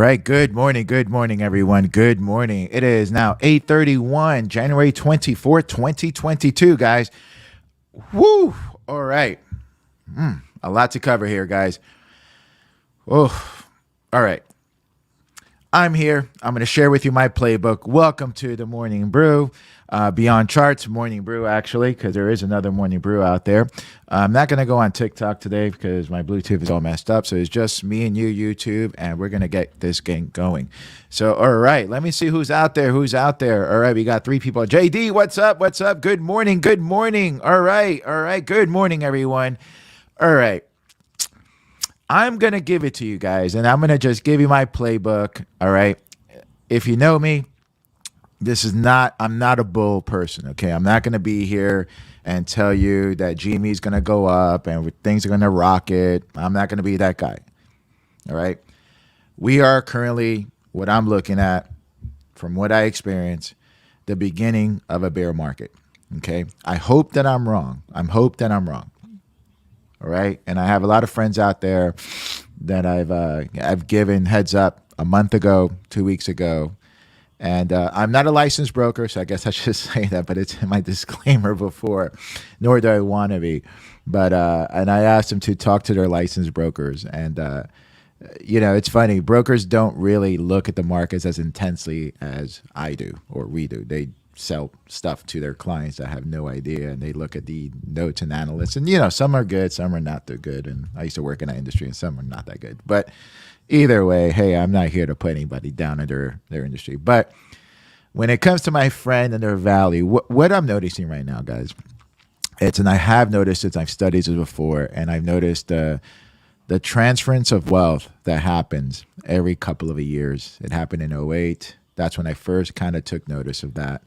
right. Good morning, everyone. Good morning. It is now 8:31, January 24th, 2022, guys. Woo! All right. A lot to cover here, guys. Oh, all right. I'm here. I'm going to share with you my playbook. Welcome to the Morning Brew. Beyond Charts, Morning Brew, actually, because there is another Morning Brew out there. I'm not going to go on TikTok today because my Bluetooth is all messed up. So it's just me and you, YouTube, and we're going to get this game going. So, all right, let me see who's out there. All right, we got 3 people. JD, what's up? Good morning. All right. Good morning, everyone. All right. I'm going to give it to you guys, and I'm going to just give you my playbook, all right? If you know me, I'm not a bull person, okay? I'm not going to be here and tell you that GME is going to go up and things are going to rocket. I'm not going to be that guy, all right? We are currently, what I'm looking at, from what I experience, the beginning of a bear market, okay? I hope that I'm wrong. All right. And I have a lot of friends out there that I've given heads up a month ago, 2 weeks ago. And I'm not a licensed broker, so I guess I should say that, but it's in my disclaimer before, nor do I want to be. But and I asked them to talk to their licensed brokers. And, it's funny. Brokers don't really look at the markets as intensely as I do or we do. They sell stuff to their clients that have no idea, and they look at the notes and analysts, and some are good, some are not that good, and I used to work in that industry, and some are not that good. But either way, hey, I'm not here to put anybody down in their industry. But when it comes to my friend and their value, what I'm noticing right now, guys, and I have noticed it, I've studied this before, and I've noticed the transference of wealth that happens every couple of years. It happened in '08. That's when I first kind of took notice of that.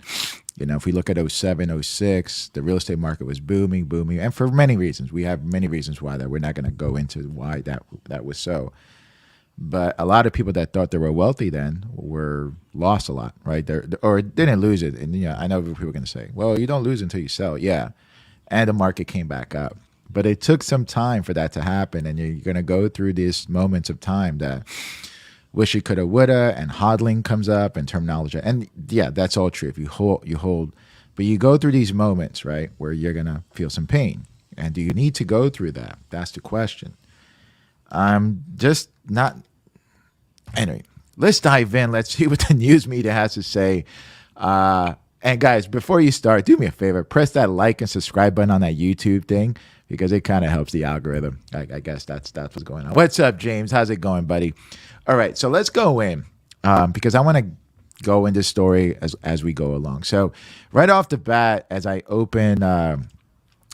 If we look at '07, '06, the real estate market was booming. And for many reasons, we have many reasons why that. We're not going to go into why that was so. But a lot of people that thought they were wealthy then were lost a lot, right? Or didn't lose it. And I know people are going to say, well, you don't lose until you sell. Yeah. And the market came back up. But it took some time for that to happen. And you're going to go through these moments of time that wish you coulda, woulda, and hodling comes up and terminology. And yeah, that's all true. If you hold, but you go through these moments, right, where you're going to feel some pain. And do you need to go through that? That's the question. I'm just not. Anyway, let's dive in. Let's see what the news media has to say. And guys, before you start, do me a favor, press that like and subscribe button on that YouTube thing, because it kind of helps the algorithm. I guess that's what's going on. What's up, James? How's it going, buddy? All right, so let's go in because I want to go in this story as we go along. So right off the bat, as I open, at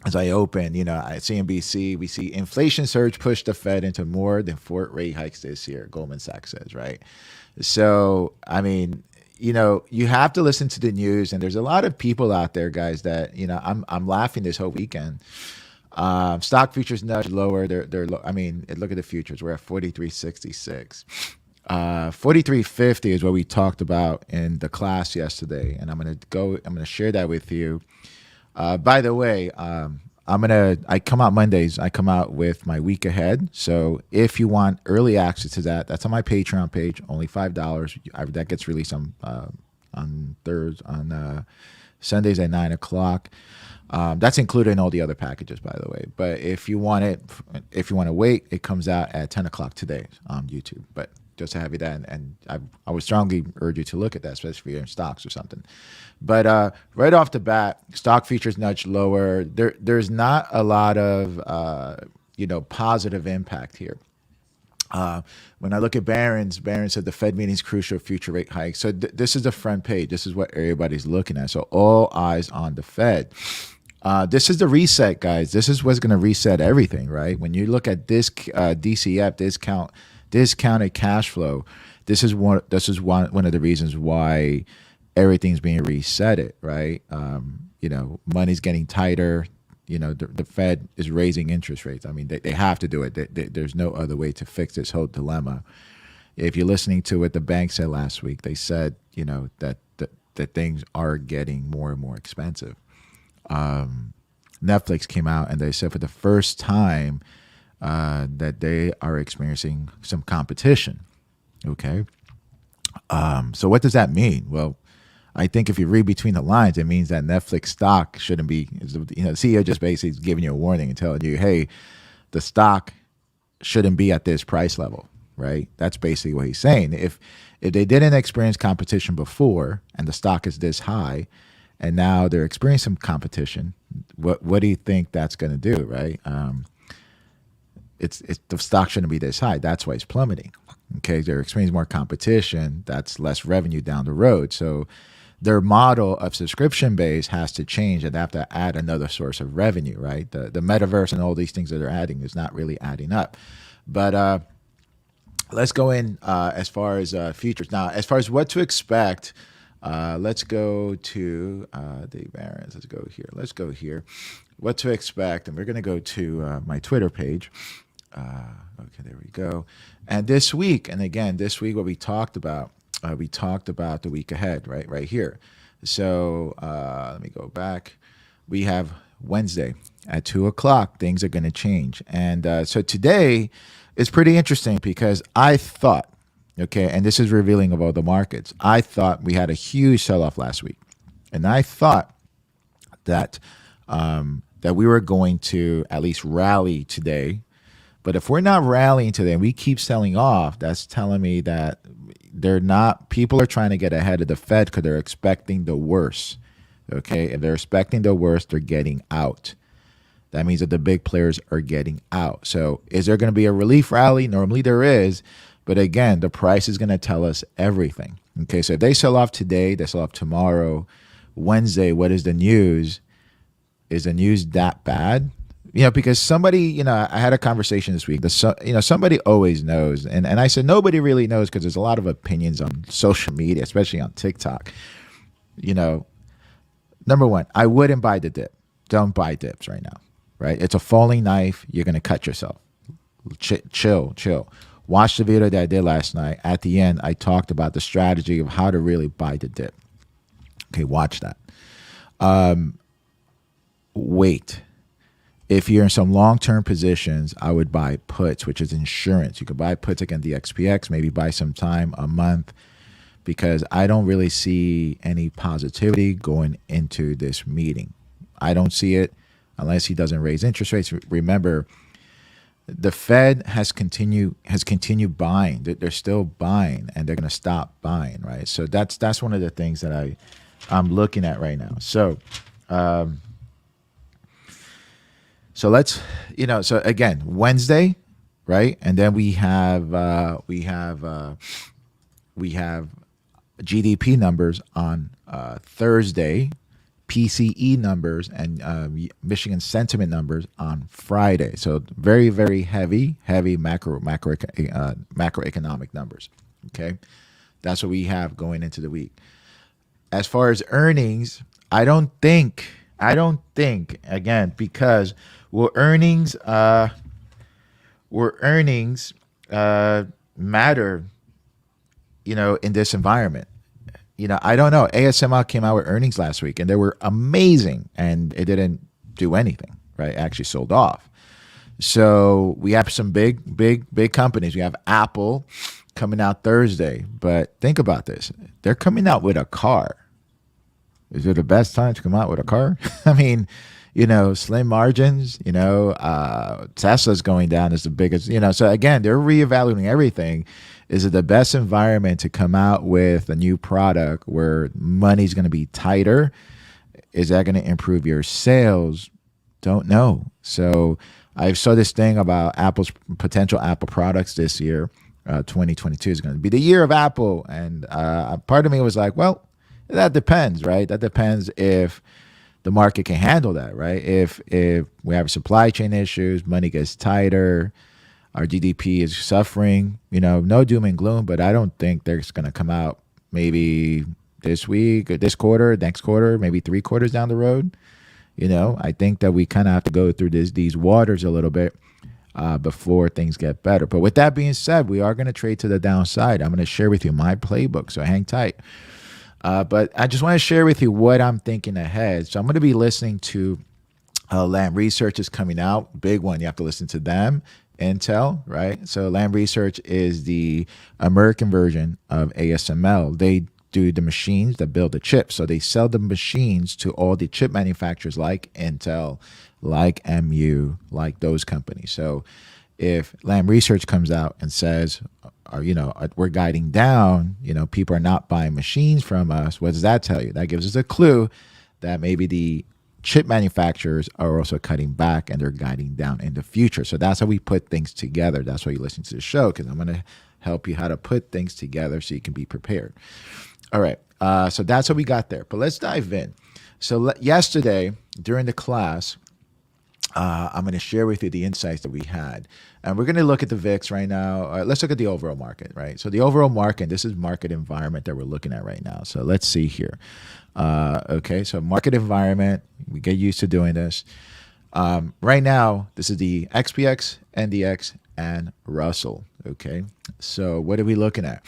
CNBC, we see inflation surge pushed the Fed into more than 4 rate hikes this year, Goldman Sachs says, right? So, I mean, you have to listen to the news, and there's a lot of people out there, guys, that, I'm laughing this whole weekend. Stock futures nudge lower. They're look at the futures. We're at 43.66. 43.50 is what we talked about in the class yesterday, and I'm gonna share that with you. By the way, I come out Mondays. I come out with my week ahead. So if you want early access to that, that's on my Patreon page. Only $5. That gets released on Sundays at 9:00. That's included in all the other packages, by the way. But if you want to wait, it comes out at 10:00 today on YouTube. But just to have you that, and I would strongly urge you to look at that, especially if you're in stocks or something. But right off the bat, stock futures nudge lower. There's not a lot of positive impact here. When I look at Barron's said the Fed meeting is crucial, future rate hikes. So this is the front page. This is what everybody's looking at. So all eyes on the Fed. This is the reset, guys. This is what's going to reset everything, right? When you look at this DCF, discounted cash flow, this is one of the reasons why everything's being resetted, right? Money's getting tighter. The Fed is raising interest rates. I mean, they have to do it. There's no other way to fix this whole dilemma. If you're listening to what the bank said last week, they said, that things are getting more and more expensive. Netflix came out and they said for the first time that they are experiencing some competition. Okay. So what does that mean? Well, I think if you read between the lines, it means that Netflix stock shouldn't be, the CEO just basically giving you a warning and telling you, hey, the stock shouldn't be at this price level, right? That's basically what he's saying. If they didn't experience competition before and the stock is this high, and now they're experiencing competition, what do you think that's going to do, right? It's the stock shouldn't be this high. That's why it's plummeting. Okay, they're experiencing more competition. That's less revenue down the road. So their model of subscription base has to change, and they have to add another source of revenue, right? The metaverse and all these things that they're adding is not really adding up. But let's go in as far as futures. Now, as far as what to expect, let's go to the variance. Let's go here. Let's go here. What to expect, and we're going to go to my Twitter page. Okay, there we go. And this week, what we talked about the week ahead, right here. So let me go back. We have Wednesday at 2:00. Things are going to change. And so today is pretty interesting because I thought, okay, and this is revealing of all the markets, I thought we had a huge sell-off last week. And I thought that that we were going to at least rally today. But if we're not rallying today and we keep selling off, that's telling me that people are trying to get ahead of the Fed because they're expecting the worst. Okay, if they're expecting the worst, they're getting out. That means that the big players are getting out. So is there going to be a relief rally? Normally there is. But again, the price is going to tell us everything. Okay, so if they sell off today, they sell off tomorrow, Wednesday, what is the news? Is the news that bad? Because somebody, I had a conversation this week. Somebody always knows. And I said, nobody really knows because there's a lot of opinions on social media, especially on TikTok. Number one, I wouldn't buy the dip. Don't buy dips right now, right? It's a falling knife. You're going to cut yourself. Chill. Watch the video that I did last night. At the end, I talked about the strategy of how to really buy the dip. Okay, watch that. Wait. If you're in some long-term positions, I would buy puts, which is insurance. You could buy puts against the XPX, maybe buy some time, a month, because I don't really see any positivity going into this meeting. I don't see it unless he doesn't raise interest rates. Remember, the Fed has continued buying. They're still buying, and they're going to stop buying, right? So that's one of the things that I'm looking at right now. So let's, so again, Wednesday, right? And then we have GDP numbers on Thursday, PCE numbers, and Michigan sentiment numbers on Friday. So very, very heavy macroeconomic numbers. Okay, that's what we have going into the week. As far as earnings, I don't think again, because earnings matter, in this environment. I don't know. ASML came out with earnings last week and they were amazing and it didn't do anything, right? It actually sold off. So we have some big companies. We have Apple coming out Thursday, but think about this. They're coming out with a car. Is it the best time to come out with a car? I mean, slim margins, Tesla's going down as the biggest, so again, they're reevaluating everything. Is it the best environment to come out with a new product where money's going to be tighter? Is that going to improve your sales? Don't know. So I saw this thing about Apple's potential Apple products this year. 2022 is going to be the year of Apple. And part of me was like, well, that depends, right? That depends if the market can handle that, right? If we have supply chain issues, money gets tighter, our GDP is suffering, no doom and gloom, but I don't think they're going to come out maybe this week or this quarter, next quarter, maybe 3 quarters down the road. I think that we kind of have to go through these waters a little bit before things get better. But with that being said, we are going to trade to the downside. I'm going to share with you my playbook, so hang tight. But I just want to share with you what I'm thinking ahead. So I'm going to be listening to Lam Research is coming out. Big one. You have to listen to them. Intel, right? So Lam Research is the American version of ASML. They do the machines that build the chips. So they sell the machines to all the chip manufacturers like Intel, like MU, like those companies. So if Lam Research comes out and says, or, we're guiding down, people are not buying machines from us, what does that tell you? That gives us a clue that maybe the chip manufacturers are also cutting back and they're guiding down in the future. So that's how we put things together. That's why you listen to the show, because I'm going to help you how to put things together so you can be prepared. All right. So that's how we got there. But let's dive in. So yesterday during the class, I'm going to share with you the insights that we had. And we're going to look at the VIX right now. Let's look at the overall market, right? So the overall market, this is market environment that we're looking at right now. So let's see here. Okay, so market environment, we get used to doing this. Right now, this is the XPX, NDX, and Russell. Okay, so what are we looking at?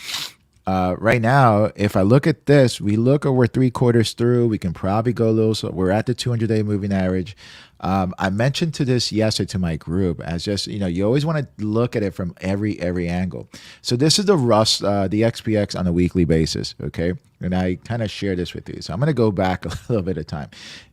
Right now, if I look at this, we're 3/4 through. We can probably go a little. So we're at the 200-day moving average. I mentioned to this yesterday to my group as just, you always want to look at it from every angle. So this is the XPX on a weekly basis. Okay. And I kind of share this with you. So I'm going to go back a little bit of time.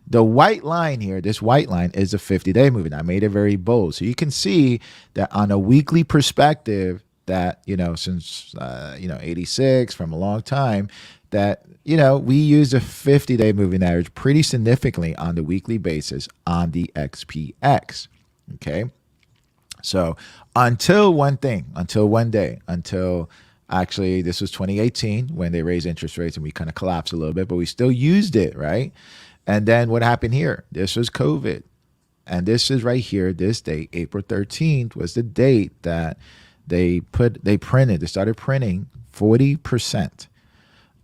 The white line here, this white line is the 50-day moving. I made it very bold. So you can see that on a weekly perspective, that since 86, from a long time, that we use a 50-day moving average pretty significantly on the weekly basis on the XPX. Okay, so until one day, actually this was 2018 when they raised interest rates and we kind of collapsed a little bit, but we still used it, right? And then what happened here? This was COVID, and this is right here. This date, April 13th, was the date that they started printing 40%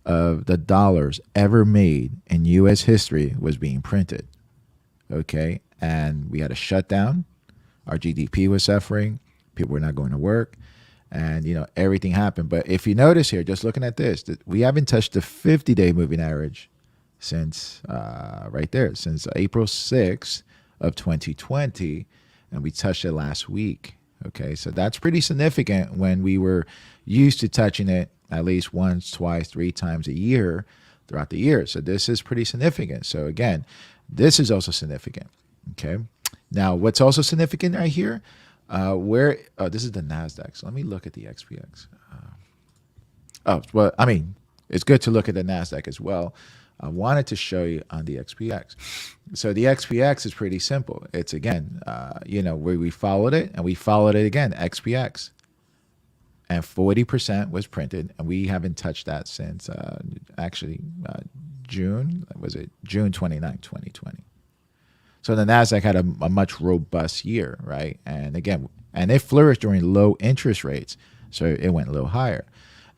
of the dollars ever made in U.S. history was being printed. Okay. And we had a shutdown. Our GDP was suffering. People were not going to work. And, everything happened. But if you notice here, just looking at this, we haven't touched the 50-day moving average since right there, since April 6th of 2020. And we touched it last week. Okay, so that's pretty significant when we were used to touching it at least once, twice, 3 times a year throughout the year. So this is pretty significant. So again, this is also significant. Okay, now what's also significant right here, this is the NASDAQ. So let me look at the XPX. It's good to look at the NASDAQ as well. I wanted to show you on the XPX. So the XPX is pretty simple. It's again, where we followed it and we followed it again, XPX. And 40% was printed, and we haven't touched that since June. Was it June 29, 2020? So the NASDAQ had a much robust year, right? And again, and it flourished during low interest rates. So it went a little higher.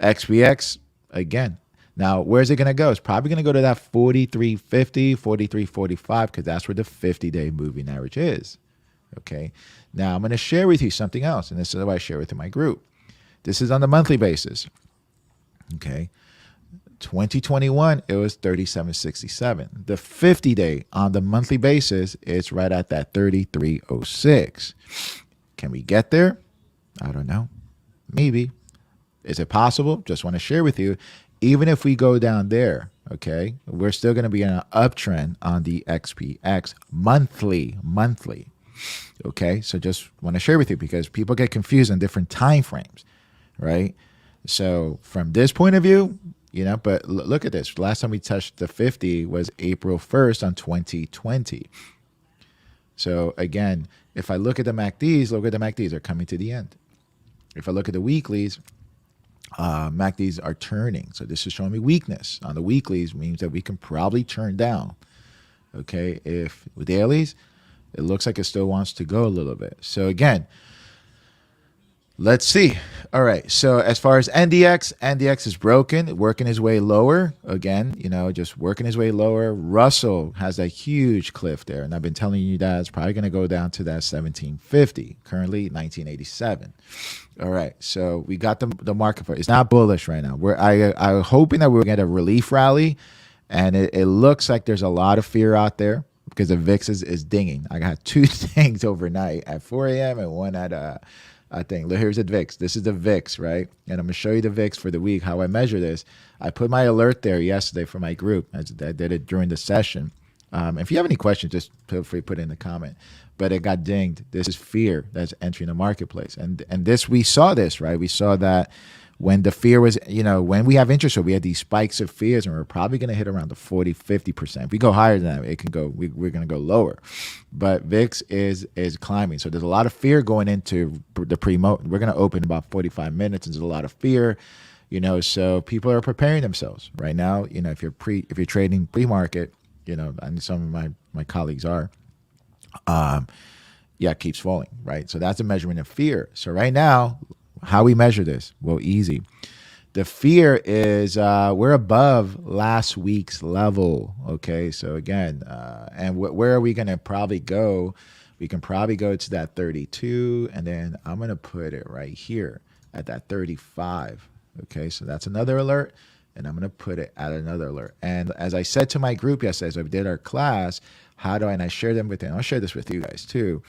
XPX, again, now, where's it going to go? It's probably going to go to that 43.50, 43.45, because that's where the 50-day moving average is. Okay. Now, I'm going to share with you something else, and this is what I share with my group. This is on the monthly basis. Okay. 2021, it was 37.67. The 50-day on the monthly basis, it's right at that 33.06. Can we get there? I don't know. Maybe. Is it possible? Just want to share with you. Even if we go down there, okay, we're still going to be in an uptrend on the XPX monthly. Okay, so just want to share with you because people get confused on different time frames, right? So from this point of view, but look at this. Last time we touched the 50 was April 1st on 2020. So again, if I look at the MACDs, they're coming to the end. If I look at the weeklies, MACDs are turning. So this is showing me weakness. On the weeklies means that we can probably turn down. Okay, if with dailies, it looks like it still wants to go a little bit. So again, let's see. All right, so as far as NDX is broken, working his way lower. Again, just working his way lower. Russell has a huge cliff there, and I've been telling you that it's probably going to go down to that 1750, currently 1987. All right, so we got the market for it. It's not bullish right now. I'm hoping that we're going to get a relief rally, and it looks like there's a lot of fear out there. because the VIX is dinging. I got two things overnight at 4 a.m. and one at I think. Look, here's the VIX. This is the VIX, right? And I'm gonna show you the VIX for the week. How I measure this. I put my alert there yesterday for my group. I did it during the session. If you have any questions, just feel free to put it in the comment. But it got dinged. This is fear that's entering the marketplace, and this we saw this, right? We saw that when the fear was, when we have interest rate, we had these spikes of fears, and we're probably going to hit around the 40-50%. If we go higher than that, it can go. We're going to go lower, but VIX is climbing. So there's a lot of fear going into the pre-mo. We're going to open about 45 minutes, and there's a lot of fear. So people are preparing themselves right now. If you're trading pre-market, and some of my colleagues are, it keeps falling, right? So that's a measurement of fear. So right now, how we measure this? Well, easy. The fear is we're above last week's level. Okay, so again, and where are we going to probably go? We can probably go to that 32, and then I'm going to put it right here at that 35. Okay, so that's another alert, and I'm going to put it at another alert. And as I said to my group yesterday, as we did our class, and I share them with them. I'll share this with you guys too.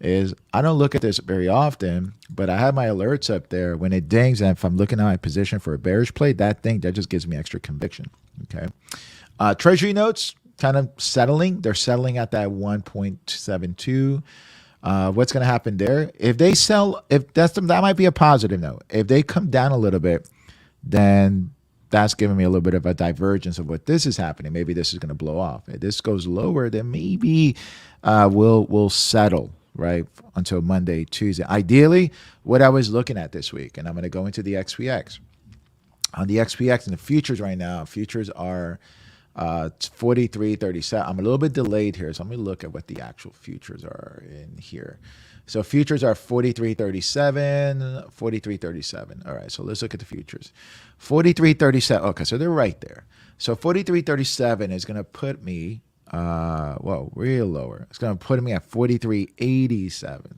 Is I don't look at this very often, but I have my alerts up there. When it dings, and if I'm looking at my position for a bearish play, that just gives me extra conviction. Okay, Treasury notes kind of settling. They're settling at that 1.72. What's going to happen there? If they sell, that might be a positive note. If they come down a little bit, then that's giving me a little bit of a divergence of what this is happening. Maybe this is going to blow off. If this goes lower, then maybe we'll settle, right, until Monday, Tuesday. Ideally, what I was looking at this week, and I'm going to go into the XPX. On the XPX and the futures right now, futures are 43.37. I'm a little bit delayed here, so let me look at what the actual futures are in here. So futures are 43.37, 43.37. All right, so let's look at the futures. 43.37. Okay, so they're right there. So 43.37 is going to put me, real lower. It's going to put me at 43.87.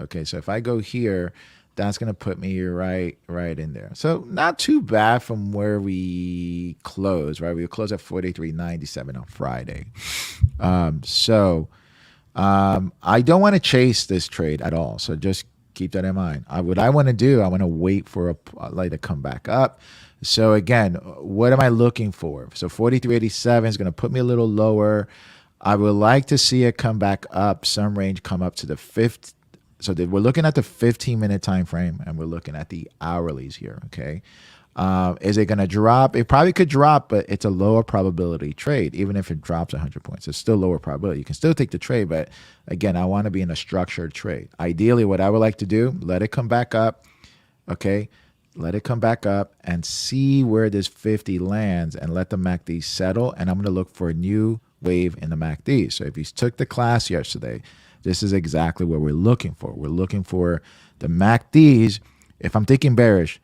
Okay, so if I go here, that's going to put me right in there. So not too bad from where we closed, right? We closed at 43.97 on Friday. I don't want to chase this trade at all. So just keep that in mind. What I want to do, I want to wait for a light to come back up. So again, what am I looking for? So 43.87 is going to put me a little lower. I would like to see it come back up, some range come up to the 5th. So we're looking at the 15-minute time frame, and we're looking at the hourlies here, okay? Is it going to drop? It probably could drop, but it's a lower probability trade. Even if it drops 100 points, it's still lower probability. You can still take the trade, but again, I want to be in a structured trade. Ideally, what I would like to do, let it come back up, okay? Let it come back up and see where this 50 lands and let the MACD settle, and I'm going to look for a new wave in the MACD. So if you took the class yesterday, this is exactly what we're looking for. We're looking for the MACDs. If I'm thinking bearish,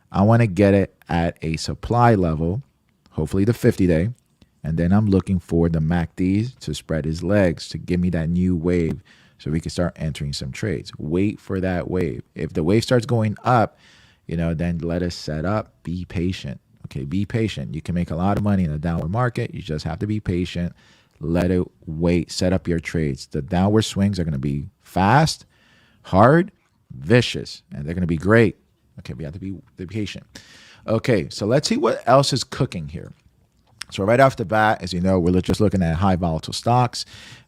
I want to get it at a supply level, hopefully the 50-day, and then I'm looking for the MACDs to spread his legs to give me that new wave so we can start entering some trades. Wait for that wave. If the wave starts going up, then let us set up. Be patient. Okay, be patient. You can make a lot of money in a downward market. You just have to be patient. Let it wait. Set up your trades. The downward swings are going to be fast, hard, vicious, and they're going to be great. Okay, we have to be patient. Okay, so let's see what else is cooking here. So right off the bat, as you know, we're just looking at high volatile stocks.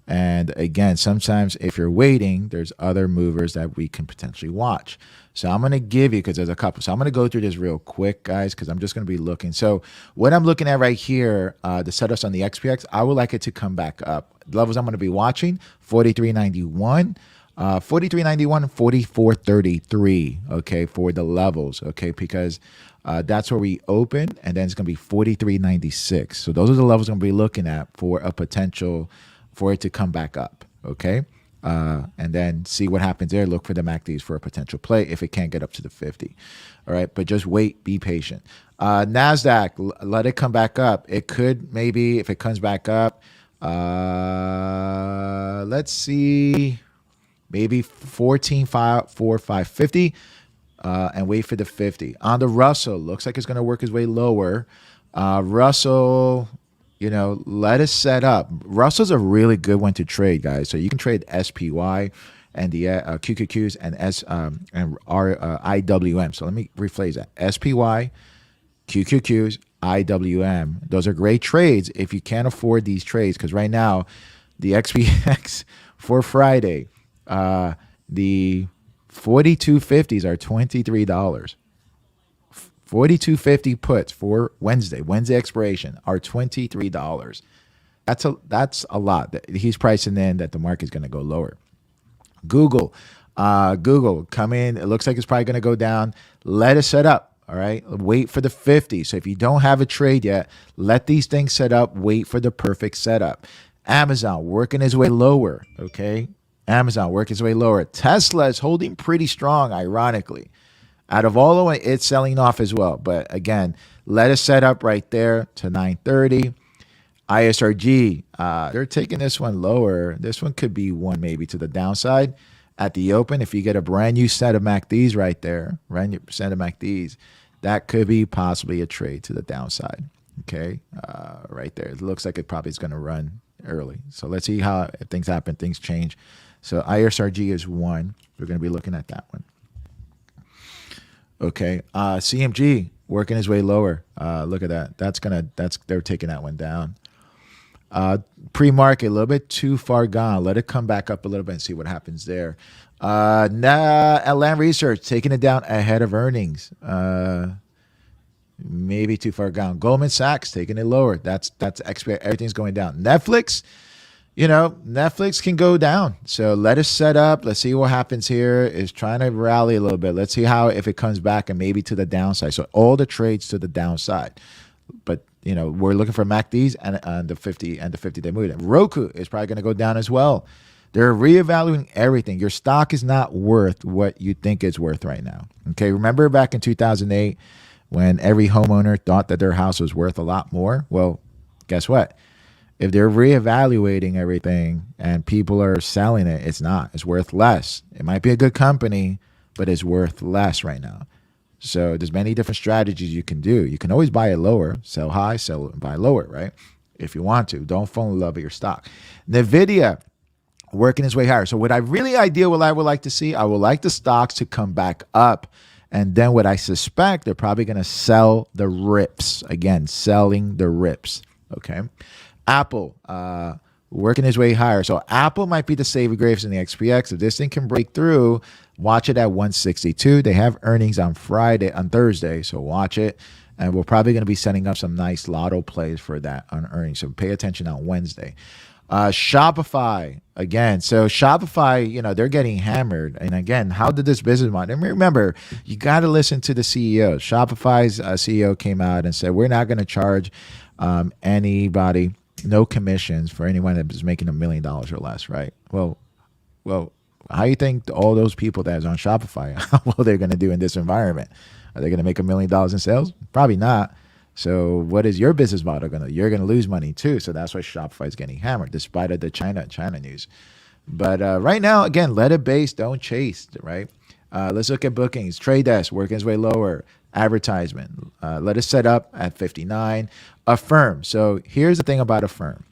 And again, sometimes if you're waiting, there's other movers that we can potentially watch. So I'm going to give you, because there's a couple. So I'm going to go through this real quick, guys, because I'm just going to be looking. So what I'm looking at right here, the setups on the XPX, I would like it to come back up. The levels I'm going to be watching, 43.91. 43.91 and 44.33, okay, for the levels, okay, because that's where we open, and then it's going to be 43.96. So those are the levels I'm going to be looking at for a potential for it to come back up, okay, and then see what happens there. Look for the MACDs for a potential play if it can't get up to the 50. All right, but just wait, be patient. NASDAQ, let it come back up. It could maybe, if it comes back up, let's see, maybe 14.54550, and wait for the 50. On the Russell, looks like it's going to work its way lower. Russell, let us set up. Russell's a really good one to trade, guys. So you can trade SPY and the QQQs and IWM. So let me rephrase that: SPY, QQQs, IWM. Those are great trades if you can't afford these trades, because right now the XPX for Friday, the 4250s are $23. 4250 puts for Wednesday expiration are $23. That's a lot. He's pricing in that the market's going to go lower. Google come in. It looks like it's probably going to go down. Let it set up. All right. Wait for the 50. So if you don't have a trade yet, let these things set up. Wait for the perfect setup. Amazon working his way lower. Okay. Amazon working his way lower. Tesla is holding pretty strong, ironically. Out of all of it, it's selling off as well. But again, let us set up right there to 930. ISRG, they're taking this one lower. This one could be one maybe to the downside at the open. If you get a brand new set of MACDs right there, brand new set of MACDs, that could be possibly a trade to the downside. Okay, right there. It looks like it probably is going to run early. So let's see how if things happen, things change. So ISRG is one. We're going to be looking at that one. Okay, CMG working his way lower. Look at that. They're taking that one down. Pre-market a little bit too far gone. Let it come back up a little bit and see what happens there. Land Research taking it down ahead of earnings. Maybe too far gone. Goldman Sachs taking it lower. That's everything's going down. Netflix. Netflix can go down. So let us set up. Let's see what happens here. Is trying to rally a little bit. Let's see if it comes back and maybe to the downside. So all the trades to the downside. But, we're looking for MACDs and the 50 and the 50-day moving. Roku is probably going to go down as well. They're reevaluating everything. Your stock is not worth what you think it's worth right now. Okay. Remember back in 2008 when every homeowner thought that their house was worth a lot more? Well, guess what? If they're reevaluating everything and people are selling it, it's not. It's worth less. It might be a good company, but it's worth less right now. So there's many different strategies you can do. You can always buy it lower, sell high, buy lower, right? If you want to. Don't fall in love with your stock. NVIDIA working its way higher. So what I would like to see, I would like the stocks to come back up. And then what I suspect, they're probably going to sell the rips. Again, selling the rips. Okay. Apple working his way higher. So Apple might be the saving grace in the XPX. If this thing can break through, watch it at 162. They have earnings on Thursday. So watch it. And we're probably going to be setting up some nice lotto plays for that on earnings. So pay attention on Wednesday. Shopify again. So Shopify, they're getting hammered. And again, how did this business model? And remember, you got to listen to the CEO. Shopify's CEO came out and said, we're not going to charge anybody no commissions for anyone that is making $1 million or less, right? Well, how do you think all those people that is on Shopify, how well they're going to do in this environment? Are they going to make $1 million in sales? Probably not. So what is your business model going to? You're going to lose money too. So that's why Shopify is getting hammered, despite of the China news. But right now, again, let it base, don't chase, right? Let's look at bookings. Trade Desk working its way lower. Advertisement. Let us set up at 59. Affirm. So here's the thing about Affirm.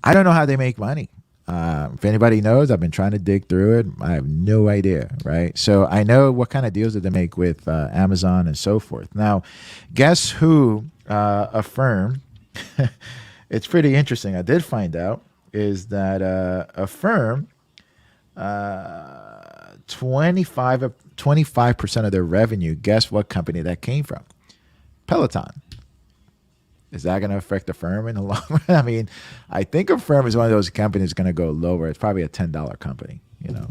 I don't know how they make money. If anybody knows, I've been trying to dig through it. I have no idea, right? So I know what kind of deals that they make with Amazon and so forth. Now, guess who Affirm, it's pretty interesting. I did find out is that Affirm, 25% of their revenue, guess what company that came from? Peloton. Is that going to affect the firm in the long run? I mean, I think a firm is one of those companies going to go lower. It's probably a $10 company,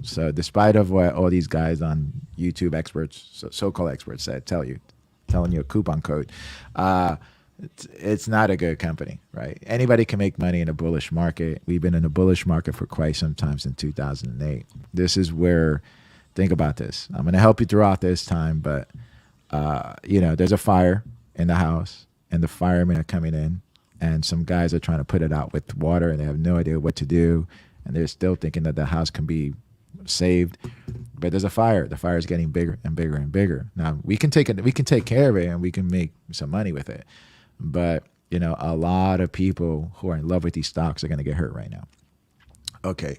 So despite of what all these guys on YouTube experts, so-called experts said, telling you a coupon code, it's not a good company, right? Anybody can make money in a bullish market. We've been in a bullish market for quite some time since 2008. This is where, think about this. I'm going to help you throughout this time, but, there's a fire in the house. And the firemen are coming in, and some guys are trying to put it out with water, and they have no idea what to do, and they're still thinking that the house can be saved. But there's a fire. The fire is getting bigger and bigger and bigger. Now we can take care of it, and we can make some money with it. But a lot of people who are in love with these stocks are going to get hurt right now. Okay.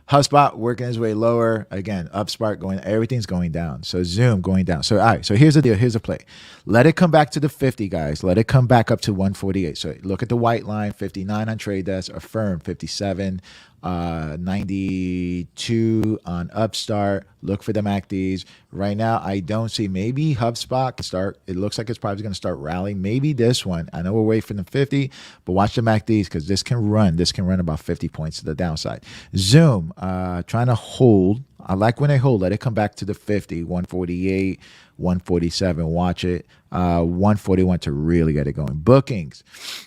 HubSpot working his way lower. Again, Upspark going, everything's going down. So Zoom going down. So, all right. So here's the deal. Here's the play. Let it come back to the 50, guys. Let it come back up to 148. So look at the white line, 59 on trade desk, Affirm, 57, 92 on Upstart. Look for the MACDs. Right now, I don't see, maybe HubSpot can start. It looks like it's probably going to start rallying. Maybe this one. I know we're waiting for the 50, but watch the MACDs because this can run. This can run about 50 points to the downside. Zoom, trying to hold. I like when they hold. Let it come back to the 50, 148, 147. Watch it. 141 to really get it going. Bookings,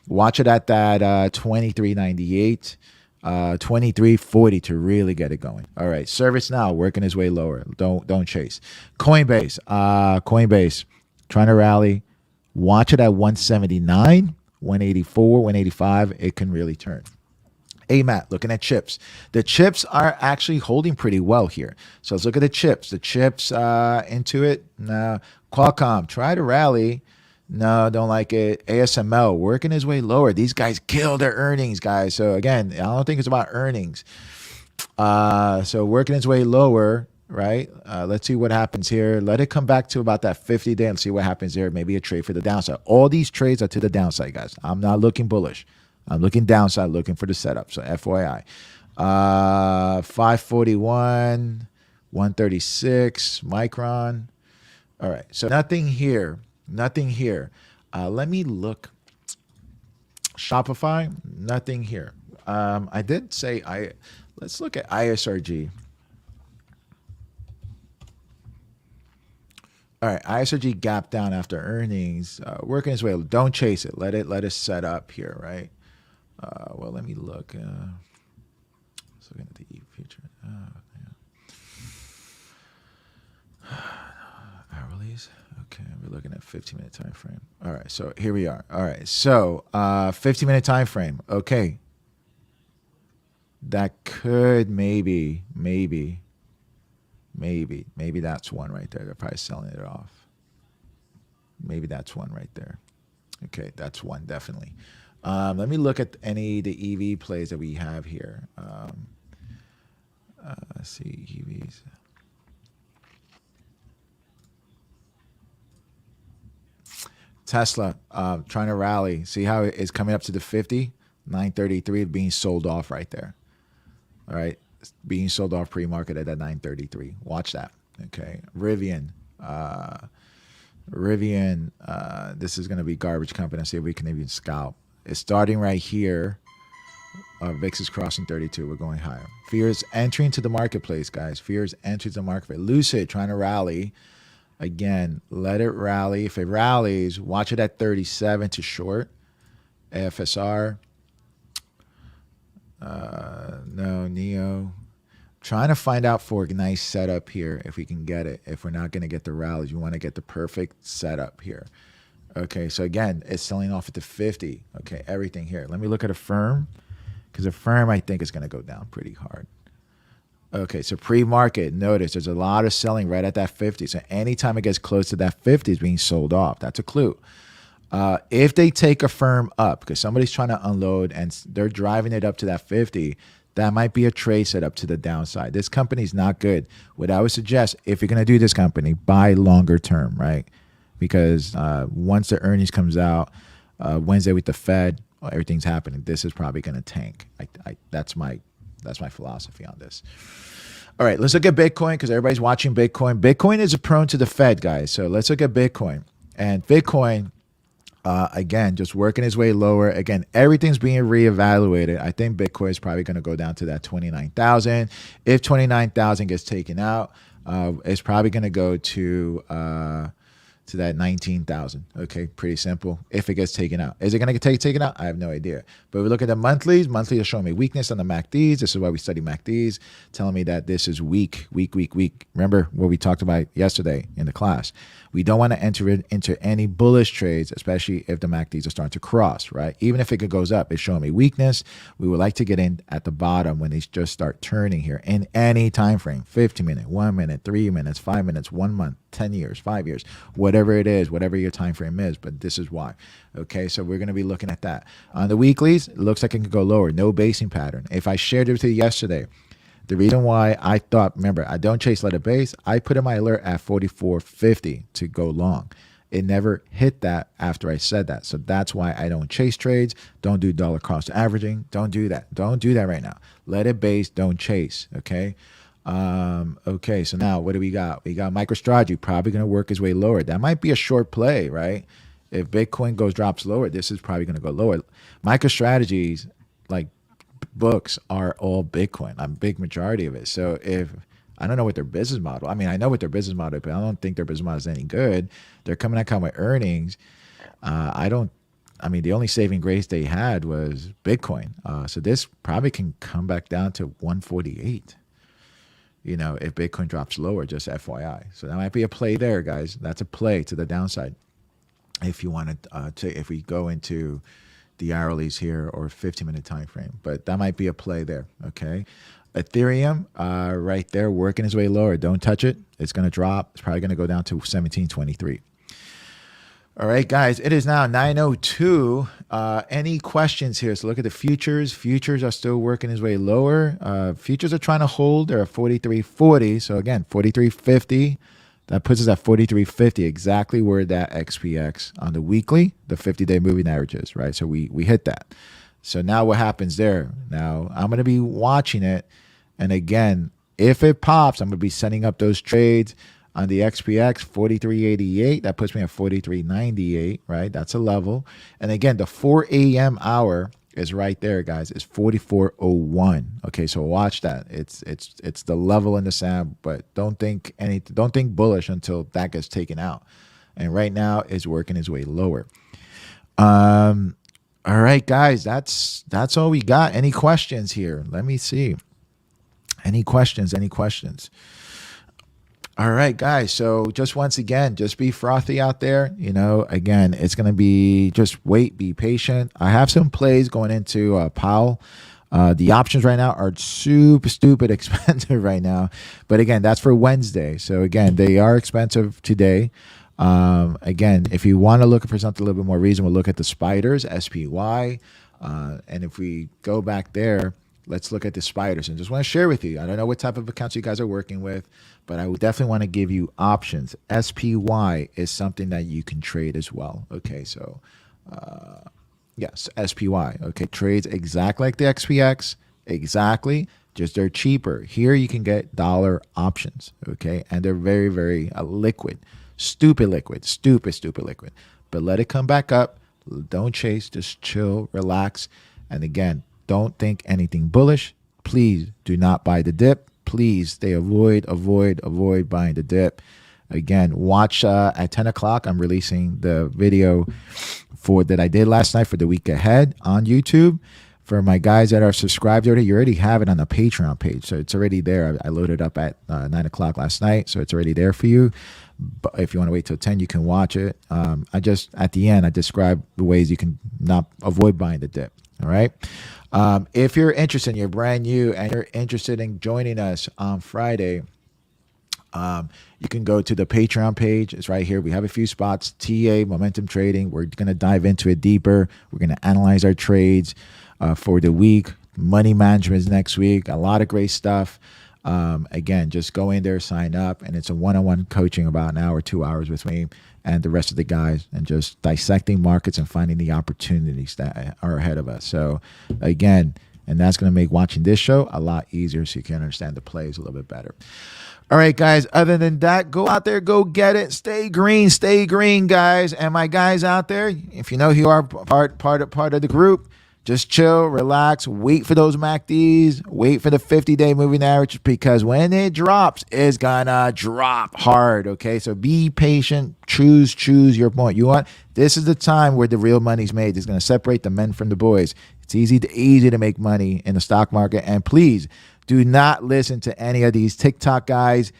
watch it at that 23.98. 23.40 to really get it going. All right, ServiceNow working his way lower. Don't chase. Coinbase, trying to rally. Watch it at 179, 184, 185. It can really turn. AMAT, looking at chips. The chips are actually holding pretty well here. So let's look at the chips. The chips into it. No. Qualcomm, try to rally. No, don't like it. ASML working his way lower. These guys kill their earnings, guys. So again, I don't think it's about earnings. So working its way lower, right? Let's see what happens here. Let it come back to about that 50 day and see what happens there. Maybe a trade for the downside. All these trades are to the downside, guys. I'm not looking bullish. I'm looking downside, looking for the setup. So FYI. 541, 136, Micron. All right. So nothing here. Nothing here. Let me look. Shopify, nothing here. I did say let's look at ISRG. All right, ISRG gap down after earnings, working its way. Don't chase it. Let it set up here, right? Well, let me look. Let's look at the future. Hourlies. Okay, we're looking at 15-minute time frame. All right, so here we are. All right, so 15-minute time frame. Okay, that could maybe that's one right there. They're probably selling it off. Maybe that's one right there. Okay, that's one definitely. Let me look at any of the EV plays that we have here. Let's see, EVs. Tesla trying to rally. See how it's coming up to the 50, 933 being sold off right there. All right, being sold off pre-market at that 933. Watch that. Okay, Rivian. This is going to be garbage company. Let's see if we can even scalp. It's starting right here. VIX is crossing 32. We're going higher. Fear is entering to the marketplace, guys. Fear is entering to the marketplace. Lucid trying to rally. Again, let it rally. If it rallies, watch it at 37 to short. AFSR. No, NEO. Trying to find out for a nice setup here if we can get it. If we're not going to get the rallies, you want to get the perfect setup here. Okay, so again, it's selling off at the 50. Okay, everything here. Let me look at Affirm because Affirm, I think, is going to go down pretty hard. Okay, so pre-market, notice there's a lot of selling right at that 50. So anytime it gets close to that 50, it's being sold off. That's a clue. If they take Affirm up, because somebody's trying to unload and they're driving it up to that 50, that might be a trade set up to the downside. This company's not good. What I would suggest, if you're going to do this company, buy longer term, right? Because once the earnings comes out, Wednesday with the Fed, everything's happening. This is probably going to tank. That's my philosophy on this. All right, let's look at Bitcoin because everybody's watching Bitcoin. Bitcoin is prone to the Fed, guys. So let's look at Bitcoin. And Bitcoin, again, just working its way lower. Again, everything's being reevaluated. I think Bitcoin is probably going to go down to that 29,000. If 29,000 gets taken out, it's probably going to go to that 19,000. Okay, pretty simple. If it gets taken out, is it going to get taken out? I have no idea. But we look at the monthlies. Monthlies are showing me weakness on the MACDs. This is why we study MACDs, telling me that this is weak. Remember what we talked about yesterday in the class. We don't want to enter into any bullish trades, especially if the MACDs are starting to cross, right? Even if it goes up, it's showing me weakness. We would like to get in at the bottom when they just start turning here in any time frame, 15 minute, 1 minute, 3 minutes, 5 minutes, 1 month, 10 years, 5 years, whatever whatever it is, whatever your time frame is, but this is why. Okay, so we're going to be looking at that. On the weeklies, it looks like it can go lower. No basing pattern. If I shared it with you yesterday, the reason why I thought, remember, I don't chase, let it base. I put in my alert at 44.50 to go long. It never hit that after I said that. So that's why I don't chase trades. Don't do dollar cost averaging. Don't do that. Don't do that right now. Let it base. Don't chase. Okay. Okay. So now what do we got? We got MicroStrategy probably going to work his way lower. That might be a short play, right? If Bitcoin drops lower, this is probably going to go lower. MicroStrategies, like books, are all Bitcoin. A big majority of it. So if I don't know what their business model. I mean, I know what their business model is, but I don't think their business model is any good. They're coming out with earnings. I mean, the only saving grace they had was Bitcoin. So this probably can come back down to 148. You know, if Bitcoin drops lower, just FYI. So that might be a play there, guys. That's a play to the downside. If you want to, if we go into the hourlies here or 15-minute time frame, but that might be a play there. Okay. Ethereum, right there, working its way lower. Don't touch it. It's going to drop. It's probably going to go down to 17.23. All right, guys, it is now 9:02. Any questions here? So look at the futures. Futures are still working its way lower. Futures are trying to hold. They're at 43.40. So again, 43.50. That puts us at 43.50, exactly where that XPX on the weekly, the 50-day moving average is, right? So we hit that. So now what happens there? Now I'm going to be watching it. And again, if it pops, I'm going to be setting up those trades on the XPX, 43.88. That puts me at 43.98, right? That's a level. And again, the 4 a.m. hour is right there, guys. It's 44.01. Okay, so watch that. It's the level in the sand, but don't think bullish until that gets taken out. And right now, it's working its way lower. All right, guys, that's all we got. Any questions here? Let me see. Any questions? All right, guys. So just once again, just be frothy out there. You know, again, it's going to be just wait, be patient. I have some plays going into Powell. The options right now are stupid expensive right now. But again, that's for Wednesday. So again, they are expensive today. Again, if you want to look for something a little bit more reasonable, look at the spiders, SPY. And if we go back there, let's look at the spiders. And just want to share with you, I don't know what type of accounts you guys are working with, but I would definitely want to give you options. SPY is something that you can trade as well. Okay, so yes, SPY. Okay, trades exactly like the XPX, exactly. Just they're cheaper. Here you can get dollar options. Okay, and they're very, very liquid. Stupid liquid. But let it come back up. Don't chase. Just chill, relax. And again, don't think anything bullish. Please do not buy the dip. Please stay avoid buying the dip. Again, watch at 10 o'clock. I'm releasing the video that I did last night for the week ahead on YouTube. For my guys that are subscribed already, you already have it on the Patreon page. So it's already there. I loaded up at 9 o'clock last night. So it's already there for you. But if you want to wait till 10, you can watch it. At the end, I describe the ways you can not avoid buying the dip. All right. If you're interested, and you're brand new and you're interested in joining us on Friday, you can go to the Patreon page. It's right here. We have a few spots. TA, momentum trading. We're going to dive into it deeper. We're going to analyze our trades for the week. Money management is next week. A lot of great stuff. Again, just go in there, sign up, and it's a one-on-one coaching about an hour, 2 hours with me and the rest of the guys, and just dissecting markets and finding the opportunities that are ahead of us. So again, and that's going to make watching this show a lot easier so you can understand the plays a little bit better. All right, guys, other than that, go out there, go get it. Stay green, guys. And my guys out there, if you know you are part of the group, just chill, relax, wait for those MACDs, wait for the 50-day moving average, because when it drops, it's gonna drop hard, okay? So be patient, choose your point. This is the time where the real money's made. It's gonna separate the men from the boys. It's easy to make money in the stock market. And please do not listen to any of these TikTok guys,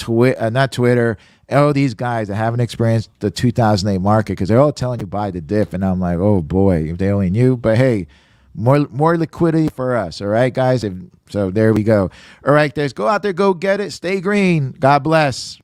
not Twitter, all these guys that haven't experienced the 2008 market, because they're all telling you buy the dip, and I'm like, oh boy, if they only knew. But hey, more liquidity for us. All right, guys. So there we go. All right, guys, go out there, go get it. Stay green. God bless.